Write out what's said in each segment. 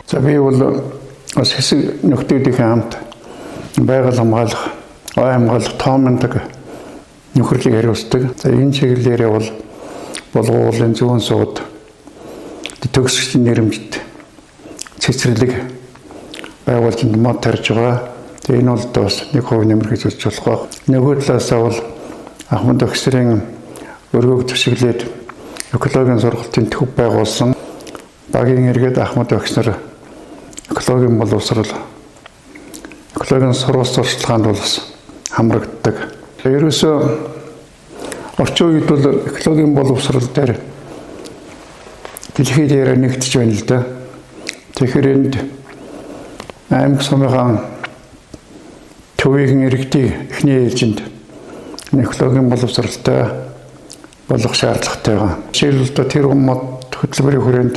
За би бол бас хэсэг нөхдүүдийн хамт байгаль хамгаалах, ой хамгаалах тоомондог нөхөрлөгийг хариуцдаг. За энэ чиглэлээрээ бол болгоолын зүүн сууд төгсгчийн нэрэмжит цэцэрлэг байгуулалтанд мод тарьж байгаа. Тэгээ энэ бол бас 1% нэмэр гэж үзэж болох баг. Нөгөө талаасаа бол Ахмад Бахсрын өргөөг төсөглөөд экологийн сургалтын төв байгуулсан багийн иргэд Ахмад Бахсар экологийн боловсрол экологийн сурвалж сурталчилгаанд бол бас хамрагддаг. Ерөөсөө орчин үед бол экологийн боловсрол дээр дэлхийд яраа нэгдэж байна л да. Тэгэхээр энд аймаг сумын төвийн иргэдийн эхний ээлжинд экологийн боловсролтой болох шаардлагатай байгаа. Жишээлбэл тэр мод хөтөлбөрийн хүрээнд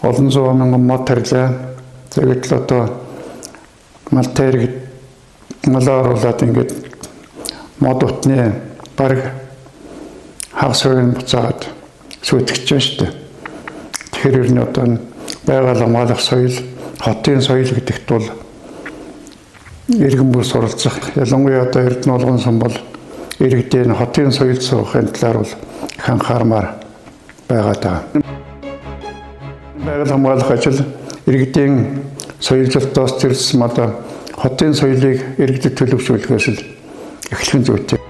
олон зуун мянган мод тарилаа. Тэгээд л одоо малтай иргэд малаа оруулаад ингээд мод утны бараг хагас хувийн буцаад сүйтгэж байна шүү дээ. Тэгэхээр ер нь одоо байгаль хамгаалах соёл, хотын соёл гэдэгт бол иргэн бүр суралцах. Ялангуяа одоо Эрдэнэ улган сан бол иргэдийн хотын соёлд сурахын талаар бол их анхаармаар байгаа даа. Байгаль хамгаалах ажил иргэдийн соёлжлолтоос зэрлсэн одоо хотын соёлыг иргэдэд төлөвшүүлэхээс л эхлэх нь зүйтэй.